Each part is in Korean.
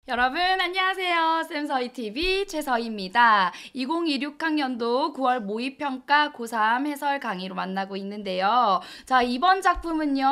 여러분 안녕하세요. 쌤서희TV 최서희입니다. 2026학년도 9월 모의평가 고3 해설 강의로 만나고 있는데요. 자, 이번 작품은요.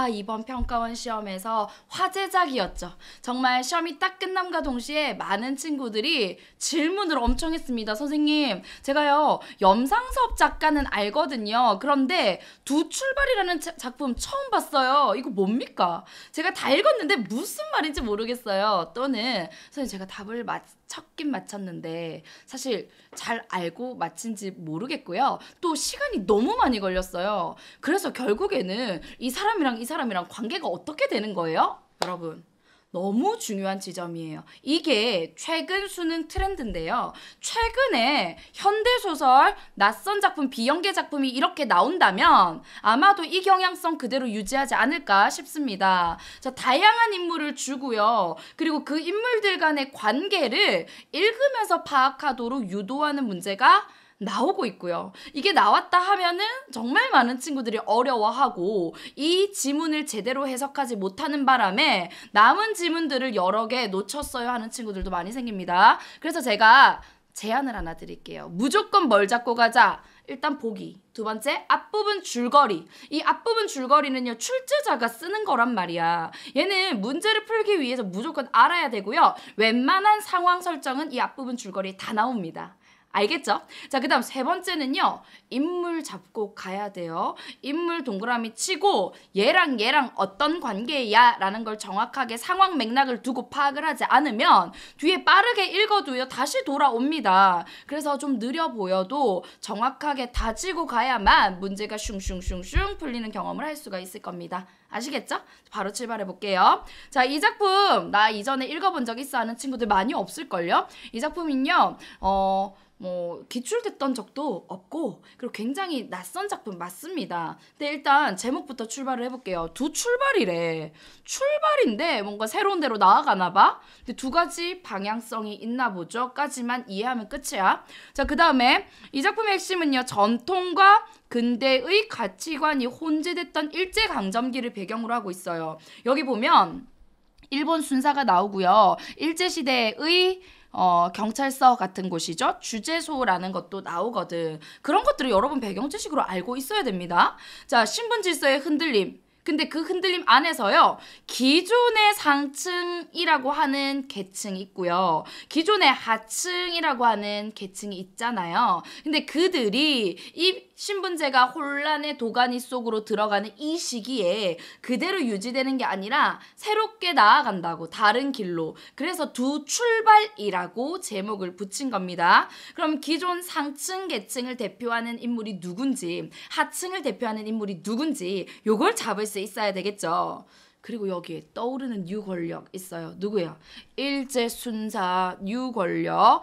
이번 평가원 시험에서 화제작이었죠. 정말 시험이 딱 끝남과 동시에 많은 친구들이 질문을 엄청 했습니다. 선생님, 제가요 염상섭 작가는 알거든요. 그런데 두 출발이라는 작품 처음 봤어요. 이거 뭡니까? 제가 다 읽었는데 무슨 말인지 모르겠어요. 또는 선생님 제가 답을 맞췄긴 맞췄는데 사실 잘 알고 맞힌지 모르겠고요. 또 시간이 너무 많이 걸렸어요. 그래서 결국에는 이 사람이랑 관계가 어떻게 되는 거예요? 여러분, 너무 중요한 지점이에요. 이게 최근 수능 트렌드인데요. 최근에 현대소설, 낯선 작품, 비연계 작품이 이렇게 나온다면 아마도 이 경향성 그대로 유지하지 않을까 싶습니다. 자, 다양한 인물을 주고요. 그리고 그 인물들 간의 관계를 읽으면서 파악하도록 유도하는 문제가 나오고 있고요. 이게 나왔다 하면은 정말 많은 친구들이 어려워하고 이 지문을 제대로 해석하지 못하는 바람에 남은 지문들을 여러 개 놓쳤어요 하는 친구들도 많이 생깁니다. 그래서 제가 제안을 하나 드릴게요. 무조건 뭘 잡고 가자. 일단 보기. 두 번째, 앞부분 줄거리. 이 앞부분 줄거리는요, 출제자가 쓰는 거란 말이야. 얘는 문제를 풀기 위해서 무조건 알아야 되고요. 웬만한 상황 설정은 이 앞부분 줄거리에 다 나옵니다. 알겠죠? 자, 그 다음 세 번째는요. 인물 잡고 가야 돼요. 인물 동그라미 치고 얘랑 어떤 관계야 라는 걸 정확하게 상황 맥락을 두고 파악을 하지 않으면 뒤에 빠르게 읽어도요. 다시 돌아옵니다. 그래서 좀 느려 보여도 정확하게 다지고 가야만 문제가 슝슝슝슝 풀리는 경험을 할 수가 있을 겁니다. 아시겠죠? 바로 출발해 볼게요. 자, 이 작품 나 이전에 읽어본 적 있어 하는 친구들 많이 없을걸요? 이 작품은요. 기출됐던 적도 없고 그리고 굉장히 낯선 작품 맞습니다. 근데 일단 제목부터 출발을 해볼게요. 두 출발이래. 출발인데 뭔가 새로운 데로 나아가나 봐. 근데 두 가지 방향성이 있나 보죠. 까지만 이해하면 끝이야. 자, 그 다음에 이 작품의 핵심은요. 전통과 근대의 가치관이 혼재됐던 일제강점기를 배경으로 하고 있어요. 여기 보면 일본 순사가 나오고요. 일제시대의 경찰서 같은 곳이죠. 주재소라는 것도 나오거든. 그런 것들을 여러분 배경 지식으로 알고 있어야 됩니다. 자, 신분 질서의 흔들림. 근데 그 흔들림 안에서요. 기존의 상층이라고 하는 계층이 있고요. 기존의 하층이라고 하는 계층이 있잖아요. 근데 그들이 이 신분제가 혼란의 도가니 속으로 들어가는 이 시기에 그대로 유지되는 게 아니라 새롭게 나아간다고, 다른 길로. 그래서 두 출발이라고 제목을 붙인 겁니다. 그럼 기존 상층 계층을 대표하는 인물이 누군지, 하층을 대표하는 인물이 누군지 요걸 잡을 수 있어야 되겠죠. 그리고 여기에 떠오르는 뉴 권력 있어요. 누구예요? 일제순사 뉴 권력.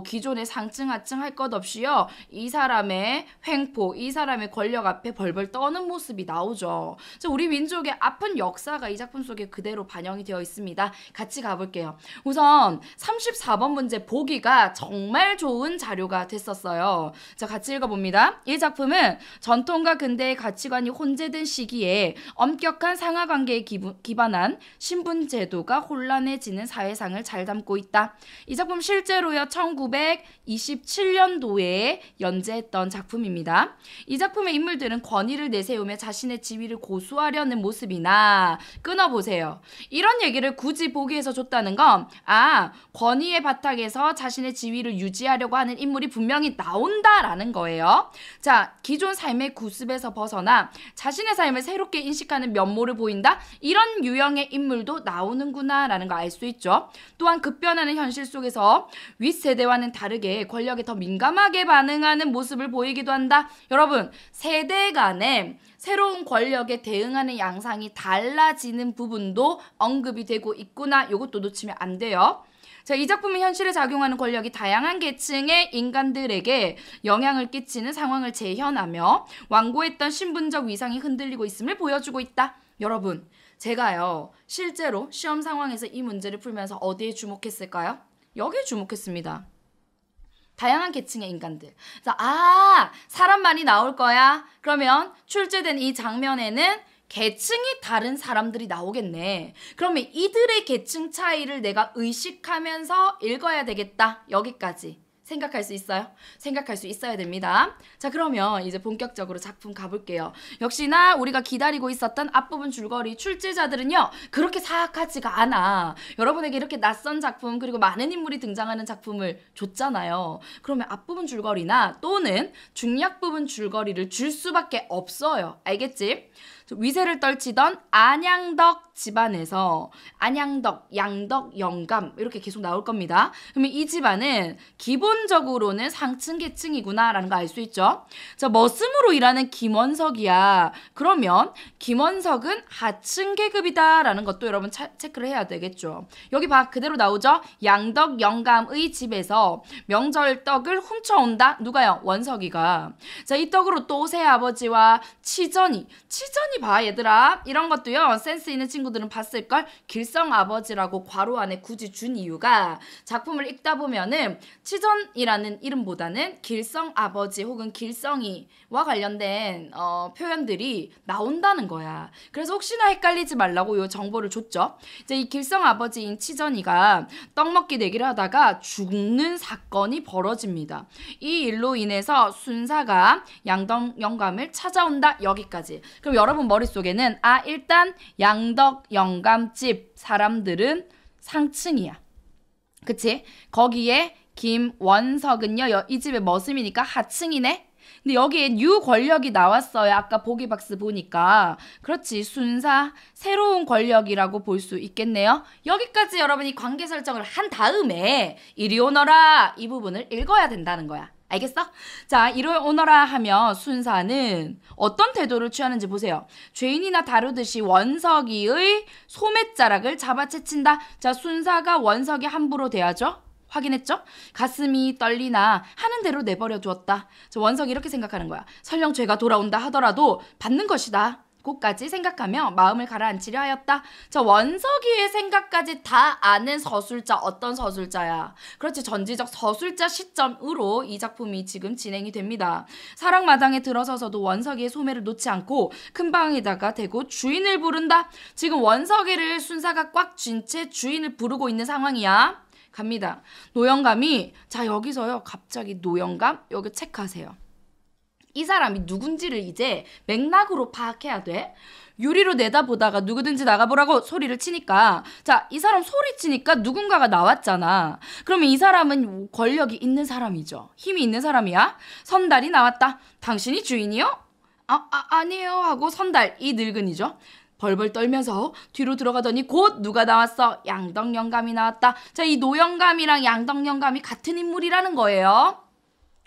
기존의 상층 하층 할 것 없이요. 이 사람의 횡포, 이 사람의 권력 앞에 벌벌 떠는 모습이 나오죠. 우리 민족의 아픈 역사가 이 작품 속에 그대로 반영이 되어 있습니다. 같이 가볼게요. 우선 34번 문제 보기가 정말 좋은 자료가 됐었어요. 자, 같이 읽어봅니다. 이 작품은 전통과 근대의 가치관이 혼재된 시기에 엄격한 상하관계에 기반한 신분제도가 혼란해지는 사회상을 잘 담고 있다. 이 작품 실제로요 1927년도에 연재했던 작품입니다. 이 작품의 인물들은 권위를 내세우며 자신의 지위를 고수하려는 모습이나 끊어보세요. 이런 얘기를 굳이 보기에서 줬다는 건 권위의 바탕에서 자신의 지위를 유지하려고 하는 인물이 분명히 나온다라는 거예요. 자, 기존 삶의 구습에서 벗어나 자신의 삶을 새롭게 인식하는 면모를 보인다? 이런 유형의 인물도 나오는구나 라는 걸 알 수 있죠. 또한 급변하는 현실 속에서 윗세대와는 다르게 권력에 더 민감하게 반응하는 모습을 보이기도 한다. 여러분, 세대 간에 새로운 권력에 대응하는 양상이 달라지는 부분도 언급이 되고 있구나. 이것도 놓치면 안 돼요. 자, 이 작품은 현실에 작용하는 권력이 다양한 계층의 인간들에게 영향을 끼치는 상황을 재현하며 완고했던 신분적 위상이 흔들리고 있음을 보여주고 있다. 여러분, 제가요 실제로 시험 상황에서 이 문제를 풀면서 어디에 주목했을까요? 여기에 주목했습니다. 다양한 계층의 인간들. 그래서 사람 많이 나올 거야. 그러면 출제된 이 장면에는 계층이 다른 사람들이 나오겠네. 그러면 이들의 계층 차이를 내가 의식하면서 읽어야 되겠다. 여기까지. 생각할 수 있어요? 생각할 수 있어야 됩니다. 자, 그러면 이제 본격적으로 작품 가볼게요. 역시나 우리가 기다리고 있었던 앞부분 줄거리 출제자들은요, 그렇게 사악하지가 않아. 여러분에게 이렇게 낯선 작품 그리고 많은 인물이 등장하는 작품을 줬잖아요. 그러면 앞부분 줄거리나 또는 중략 부분 줄거리를 줄 수밖에 없어요. 알겠지? 위세를 떨치던 안양덕 집안에서 안양덕, 양덕, 영감 이렇게 계속 나올 겁니다. 그러면 이 집안은 기본적으로는 상층 계층이구나 라는 거 알 수 있죠. 자, 머슴으로 일하는 김원석이야. 그러면 김원석은 하층 계급이다 라는 것도 여러분 체크를 해야 되겠죠. 여기 봐, 그대로 나오죠. 양덕, 영감의 집에서 명절 떡을 훔쳐온다. 누가요? 원석이가. 자, 이 떡으로 또 새아버지와 치전이 봐, 얘들아. 이런 것도요, 센스 있는 친구들은 봤을걸. 길성아버지라고 괄호 안에 굳이 준 이유가 작품을 읽다 보면은 치전이라는 이름보다는 길성아버지 혹은 길성이와 관련된 표현들이 나온다는 거야. 그래서 혹시나 헷갈리지 말라고 요 정보를 줬죠. 이제 이 길성아버지인 치전이가 떡먹기 내기를 하다가 죽는 사건이 벌어집니다. 이 일로 인해서 순사가 양덕 영감을 찾아온다. 여기까지. 그럼 여러분 머릿속에는 일단 양덕 영감집 사람들은 상층이야. 그치? 거기에 김원석은요, 이 집의 머슴이니까 하층이네? 근데 여기에 뉴 권력이 나왔어요. 아까 보기박스 보니까. 그렇지, 순사 새로운 권력이라고 볼 수 있겠네요. 여기까지 여러분이 관계 설정을 한 다음에 이리 오너라 이 부분을 읽어야 된다는 거야. 알겠어? 자, 이리 오너라 하면 순사는 어떤 태도를 취하는지 보세요. 죄인이나 다루듯이 원석이의 소매자락을 잡아채친다. 자, 순사가 원석이 함부로 대하죠? 확인했죠? 가슴이 떨리나 하는 대로 내버려 두었다. 저 원석이 이렇게 생각하는 거야. 설령 죄가 돌아온다 하더라도 받는 것이다. 고까지 생각하며 마음을 가라앉히려 하였다. 저 원석이의 생각까지 다 아는 서술자. 어떤 서술자야? 그렇지, 전지적 서술자 시점으로 이 작품이 지금 진행이 됩니다. 사랑마당에 들어서서도 원석이의 소매를 놓지 않고 큰 방에다가 대고 주인을 부른다. 지금 원석이를 순사가 꽉 쥔 채 주인을 부르고 있는 상황이야. 갑니다. 노영감이, 자, 여기서요, 갑자기 노영감 여기 체크하세요. 이 사람이 누군지를 이제 맥락으로 파악해야 돼. 유리로 내다보다가 누구든지 나가보라고 소리를 치니까, 자, 이 사람 소리 치니까 누군가가 나왔잖아. 그러면 이 사람은 권력이 있는 사람이죠. 힘이 있는 사람이야. 선달이 나왔다. 당신이 주인이요? 아니에요 하고 선달, 이 늙은이죠. 벌벌 떨면서 뒤로 들어가더니 곧 누가 나왔어? 양덕 영감이 나왔다. 자, 이 노영감이랑 양덕 영감이 같은 인물이라는 거예요.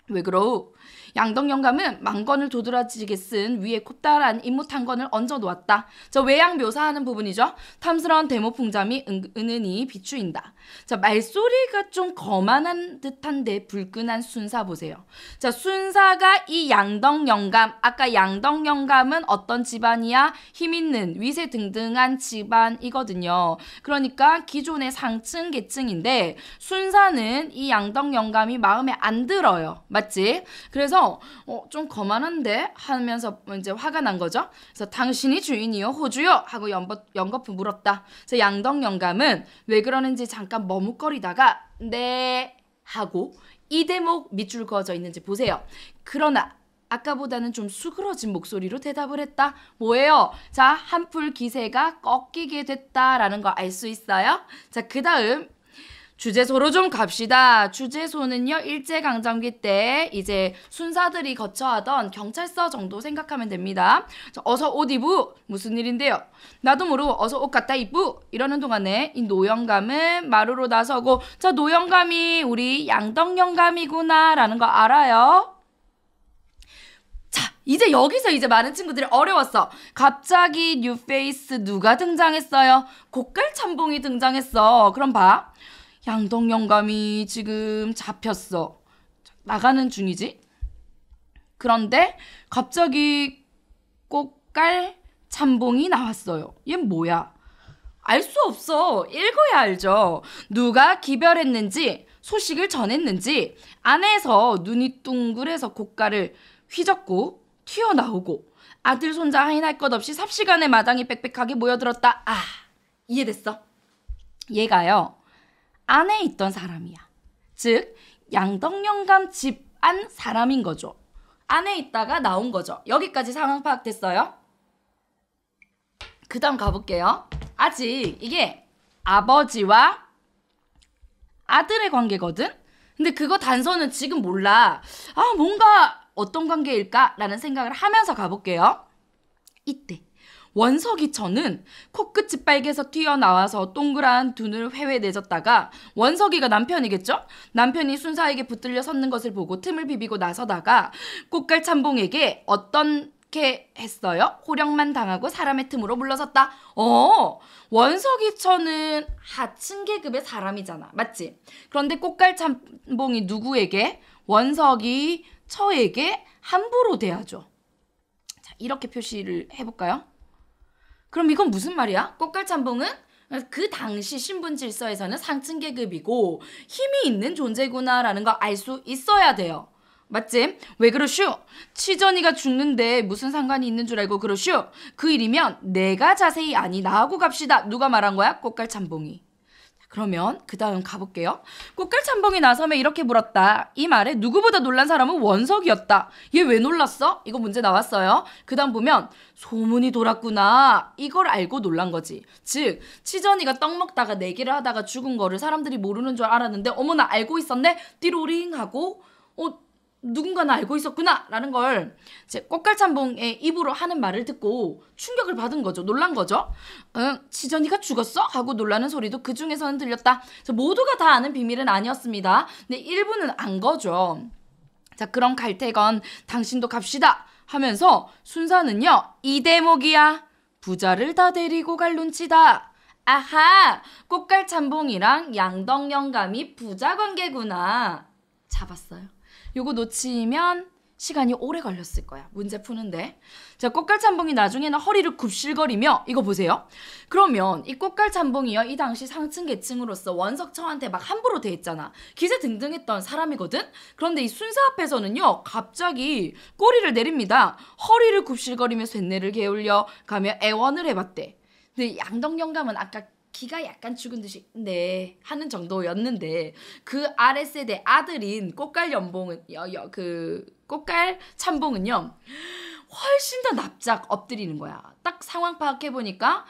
왜 그러? 양덕 영감은 망건을 도드라지게 쓴 위에 곱다란 임무 한 건을 얹어 놓았다. 저 외양 묘사하는 부분이죠. 탐스러운 대모풍잠이 은은히 비추인다. 자, 말소리가 좀 거만한 듯한데 불끈한 순사 보세요. 자, 순사가 이 양덕 영감, 아까 양덕 영감은 어떤 집안이야? 힘있는 위세 등등한 집안이거든요. 그러니까 기존의 상층 계층인데 순사는 이 양덕 영감이 마음에 안 들어요. 맞지? 그래서 좀 거만한데 하면서 이제 화가 난 거죠. 그래서 당신이 주인이요 호주요 하고 연거푸 물었다. 그래서 양덕 영감은 왜 그러는지 잠깐 머뭇거리다가 네 하고 이 대목 밑줄 그어져 있는지 보세요. 그러나 아까보다는 좀 수그러진 목소리로 대답을 했다. 뭐예요? 자, 한풀 기세가 꺾이게 됐다라는 거 알 수 있어요? 자, 그 다음 주제소로 좀 갑시다. 주제소는요, 일제강점기 때 이제 순사들이 거처하던 경찰서 정도 생각하면 됩니다. 자, 어서 옷 입으. 무슨 일인데요? 나도 모르고 어서 옷 갖다 입으. 이러는 동안에 이 노영감은 마루로 나서고, 자, 노영감이 우리 양덕 영감이구나 라는 거 알아요? 자, 이제 여기서 이제 많은 친구들이 어려웠어. 갑자기 뉴페이스 누가 등장했어요? 고깔참봉이 등장했어. 그럼 봐. 양덕 영감이 지금 잡혔어. 나가는 중이지? 그런데 갑자기 꽃갈 참봉이 나왔어요. 얘 뭐야? 알 수 없어. 읽어야 알죠. 누가 기별했는지, 소식을 전했는지, 안에서 눈이 둥글해서 고깔을 휘젓고 튀어나오고, 아들 손자 하인할 것 없이 삽시간에 마당이 빽빽하게 모여들었다. 아, 이해됐어. 얘가요, 안에 있던 사람이야. 즉 양덕영감 집 안 사람인 거죠. 안에 있다가 나온 거죠. 여기까지 상황 파악됐어요? 그 다음 가볼게요. 아직 이게 아버지와 아들의 관계거든? 근데 그거 단서는 지금 몰라. 아, 뭔가 어떤 관계일까? 라는 생각을 하면서 가볼게요. 이때 원석이처는 코끝이 빨개서 튀어나와서 동그란 눈을 회회 내졌다가, 원석이가 남편이겠죠? 남편이 순사에게 붙들려 섰는 것을 보고 틈을 비비고 나서다가 꽃갈 참봉에게 어떻게 했어요? 호령만 당하고 사람의 틈으로 물러섰다. 원석이처는 하층 계급의 사람이잖아. 맞지? 그런데 꽃갈 참봉이 누구에게? 원석이 처에게 함부로 대하죠. 자, 이렇게 표시를 해볼까요? 그럼 이건 무슨 말이야? 꽃갈참봉은 그 당시 신분 질서에서는 상층 계급이고 힘이 있는 존재구나라는 거 알 수 있어야 돼요. 맞지? 왜 그러슈? 치전이가 죽는데 무슨 상관이 있는 줄 알고 그러슈? 그 일이면 내가 자세히 아니 나하고 갑시다. 누가 말한 거야? 꽃갈참봉이. 그러면 그 다음 가볼게요. 꽃갈참봉이 나서며 이렇게 물었다. 이 말에 누구보다 놀란 사람은 원석이었다. 얘 왜 놀랐어? 이거 문제 나왔어요. 그 다음 보면 소문이 돌았구나. 이걸 알고 놀란 거지. 즉 치전이가 떡 먹다가 내기를 하다가 죽은 거를 사람들이 모르는 줄 알았는데 어머나 알고 있었네? 띠로링 하고 누군가는 알고 있었구나 라는 걸 이제 꽃갈참봉의 입으로 하는 말을 듣고 충격을 받은 거죠. 놀란 거죠. 치전이가 죽었어? 하고 놀라는 소리도 그 중에서는 들렸다. 모두가 다 아는 비밀은 아니었습니다. 근데 일부는 안 거죠. 자, 그럼 갈 테건 당신도 갑시다 하면서 순사는요, 이 대목이야. 부자를 다 데리고 갈 눈치다. 아하, 꽃갈참봉이랑 양덕영감이 부자 관계구나. 잡았어요. 요거 놓치면 시간이 오래 걸렸을 거야. 문제 푸는데. 자, 꽃갈참봉이 나중에는 허리를 굽실거리며 이거 보세요. 그러면 이 꽃갈참봉이요, 이 당시 상층 계층으로서 원석처한테 막 함부로 대했잖아. 기세등등했던 사람이거든. 그런데 이 순사 앞에서는요, 갑자기 꼬리를 내립니다. 허리를 굽실거리며 쇳내를 게을려 가며 애원을 해봤대. 근데 양덕영감은 아까 기가 약간 죽은 듯이 네 하는 정도였는데, 그 아랫세대 아들인 꽃갈연봉은 그 꽃갈참봉은요 훨씬 더 납작 엎드리는 거야. 딱 상황 파악해보니까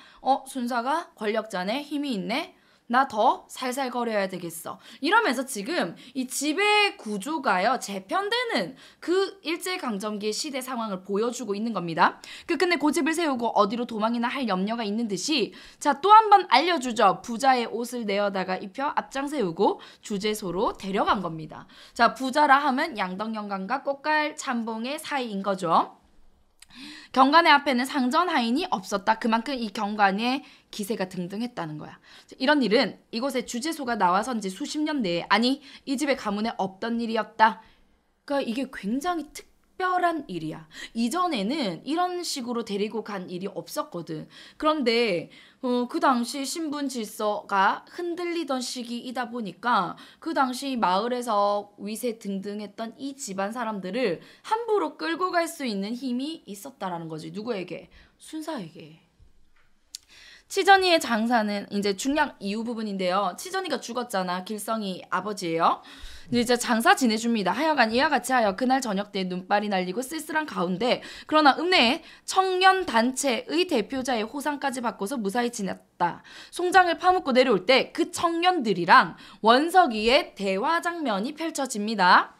순사가 권력자네, 힘이 있네, 나 더 살살 거려야 되겠어. 이러면서 지금 이 지배 구조가요, 재편되는 그 일제강점기의 시대 상황을 보여주고 있는 겁니다. 끝끝내 고집을 세우고 어디로 도망이나 할 염려가 있는 듯이, 자, 또 한 번 알려주죠. 부자의 옷을 내어다가 입혀 앞장 세우고 주재소로 데려간 겁니다. 자, 부자라 하면 양덕영감과 꽃갈참봉의 사이인 거죠. 경관의 앞에는 상전 하인이 없었다. 그만큼 이 경관의 기세가 등등했다는 거야. 이런 일은 이곳에 주재소가 나와선 지 수십 년 내에, 아니 이 집의 가문에 없던 일이었다. 그러니까 이게 굉장히 특별한 일이야. 이전에는 이런 식으로 데리고 간 일이 없었거든. 그런데 그 당시 신분 질서가 흔들리던 시기이다 보니까 그 당시 마을에서 위세 등등했던 이 집안 사람들을 함부로 끌고 갈 수 있는 힘이 있었다라는 거지. 누구에게? 순사에게. 치전이의 장사는 이제 중량 이후 부분인데요. 치전이가 죽었잖아. 길성이 아버지예요. 이제 장사 지내줍니다. 하여간 이와 같이 하여 그날 저녁 때 눈발이 날리고 쓸쓸한 가운데, 그러나 읍내에 청년단체의 대표자의 호상까지 받고서 무사히 지냈다. 송장을 파묻고 내려올 때 그 청년들이랑 원석이의 대화 장면이 펼쳐집니다.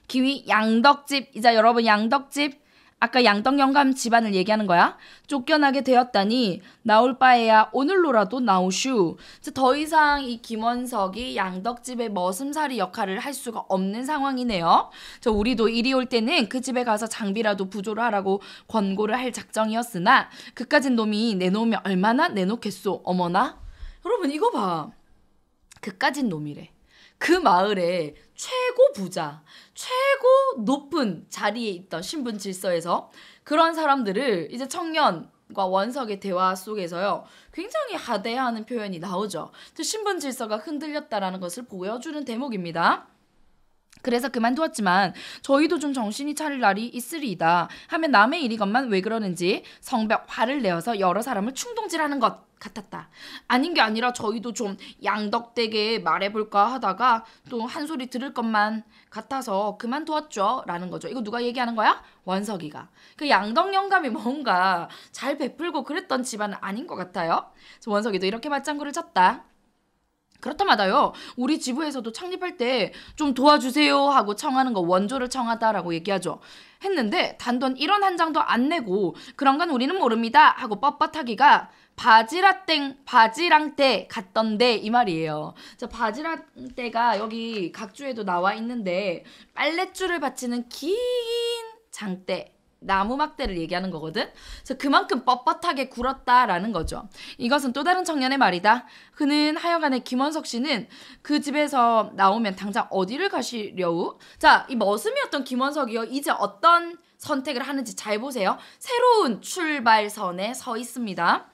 기위 양덕집, 이제 여러분 양덕집, 아까 양덕영감 집안을 얘기하는 거야. 쫓겨나게 되었다니 나올 바에야 오늘로라도 나오슈. 더 이상 이 김원석이 양덕집의 머슴살이 역할을 할 수가 없는 상황이네요. 우리도 이리 올 때는 그 집에 가서 장비라도 부조를 하라고 권고를 할 작정이었으나 그까진 놈이 내놓으면 얼마나 내놓겠소. 어머나. 여러분 이거 봐. 그까진 놈이래. 그 마을의 최고 부자, 최고 높은 자리에 있던 신분 질서에서 그런 사람들을 이제 청년과 원석의 대화 속에서요, 굉장히 하대하는 표현이 나오죠. 신분 질서가 흔들렸다라는 것을 보여주는 대목입니다. 그래서 그만두었지만 저희도 좀 정신이 차릴 날이 있으리이다 하면 남의 일이건만 왜 그러는지 성벽 화를 내어서 여러 사람을 충동질하는 것 같았다. 아닌 게 아니라 저희도 좀 양덕되게 말해볼까 하다가 또 한 소리 들을 것만 같아서 그만두었죠 라는 거죠. 이거 누가 얘기하는 거야? 원석이가. 그 양덕 영감이 뭔가 잘 베풀고 그랬던 집안은 아닌 것 같아요. 그래서 원석이도 이렇게 맞장구를 쳤다. 그렇다마다요, 우리 지부에서도 창립할 때 좀 도와주세요 하고 청하는 거 원조를 청하다라고 얘기하죠. 했는데 단돈 1원 한 장도 안 내고 그런 건 우리는 모릅니다 하고 뻣뻣하기가 바지랑 때 갔던데 이 말이에요. 자, 바지랑 때가 여기 각주에도 나와 있는데 빨랫줄을 받치는 긴 장대, 나무 막대를 얘기하는 거거든. 그래서 그만큼 뻣뻣하게 굴었다라는 거죠. 이것은 또 다른 청년의 말이다. 그는 하여간에 김원석 씨는 그 집에서 나오면 당장 어디를 가시려우? 자, 이 머슴이었던 김원석이요. 이제 어떤 선택을 하는지 잘 보세요. 새로운 출발선에 서 있습니다.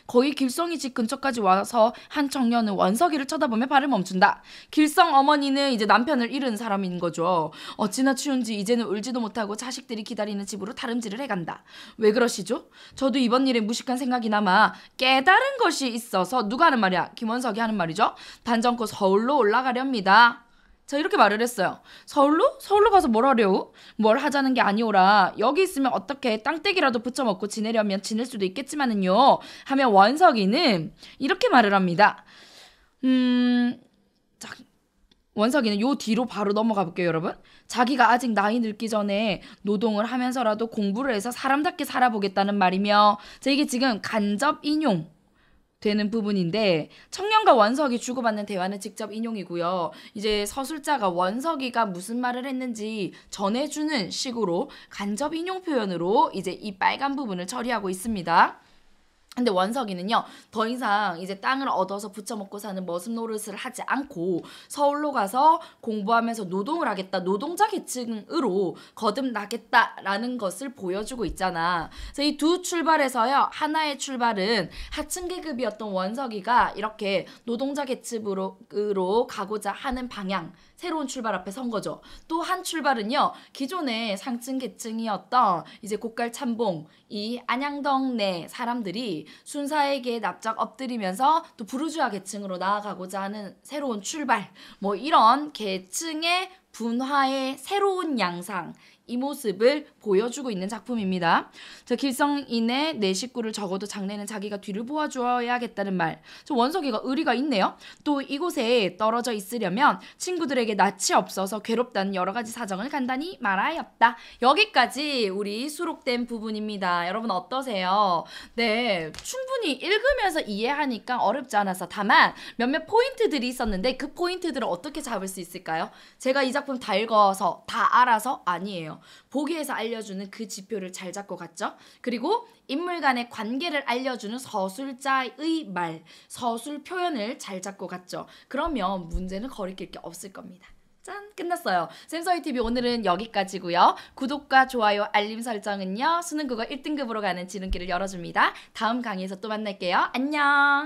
거의 길성이 집 근처까지 와서 한 청년은 원석이를 쳐다보며 발을 멈춘다. 길성 어머니는 이제 남편을 잃은 사람인 거죠. 어찌나 추운지 이제는 울지도 못하고 자식들이 기다리는 집으로 다름질을 해간다. 왜 그러시죠? 저도 이번 일에 무식한 생각이 남아 깨달은 것이 있어서 누가 하는 말이야? 김원석이 하는 말이죠. 단정코 서울로 올라가렵니다. 자, 이렇게 말을 했어요. 서울로? 서울로 가서 뭘 하려고? 뭘 하자는 게 아니오라. 여기 있으면 어떻게 땅떼기라도 부쳐먹고 지내려면 지낼 수도 있겠지만은요. 하면 원석이는 이렇게 말을 합니다. 자, 원석이는 요 뒤로 바로 넘어가 볼게요, 여러분. 자기가 아직 나이 늙기 전에 노동을 하면서라도 공부를 해서 사람답게 살아보겠다는 말이며, 자, 이게 지금 간접 인용 되는 부분인데 청년과 원석이 주고받는 대화는 직접 인용이고요. 이제 서술자가 원석이가 무슨 말을 했는지 전해주는 식으로 간접 인용 표현으로 이제 이 빨간 부분을 처리하고 있습니다. 근데 원석이는요, 더 이상 이제 땅을 얻어서 부쳐먹고 사는 머슴 노릇을 하지 않고 서울로 가서 공부하면서 노동을 하겠다, 노동자 계층으로 거듭나겠다라는 것을 보여주고 있잖아. 그래서 이 두 출발에서요, 하나의 출발은 하층 계급이었던 원석이가 이렇게 노동자 계층으로 가고자 하는 방향, 새로운 출발 앞에 선 거죠. 또 한 출발은요, 기존의 상층 계층이었던 이제 고깔 참봉, 이 안양동 내 사람들이 순사에게 납작 엎드리면서 또 부르주아 계층으로 나아가고자 하는 새로운 출발, 뭐 이런 계층의 분화의 새로운 양상, 이 모습을 보여주고 있는 작품입니다. 자, 길성인의 내 식구를 적어도 장래는 자기가 뒤를 보아주어야겠다는 말. 저 원석이가 의리가 있네요. 또 이곳에 떨어져 있으려면 친구들에게 낯이 없어서 괴롭다는 여러 가지 사정을 간단히 말하였다. 여기까지 우리 수록된 부분입니다. 여러분 어떠세요? 네, 충분히 읽으면서 이해하니까 어렵지 않아서 다만 몇몇 포인트들이 있었는데 그 포인트들을 어떻게 잡을 수 있을까요? 제가 이 작품 다 읽어서 다 알아서 아니에요. 보기에서 알려주는 그 지표를 잘 잡고 갔죠. 그리고 인물 간의 관계를 알려주는 서술자의 말, 서술 표현을 잘 잡고 갔죠. 그러면 문제는 거리낄 게 없을 겁니다. 짠! 끝났어요. 쌤서희TV 오늘은 여기까지고요. 구독과 좋아요, 알림 설정은요. 수능 국어 1등급으로 가는 지름길을 열어줍니다. 다음 강의에서 또 만날게요. 안녕!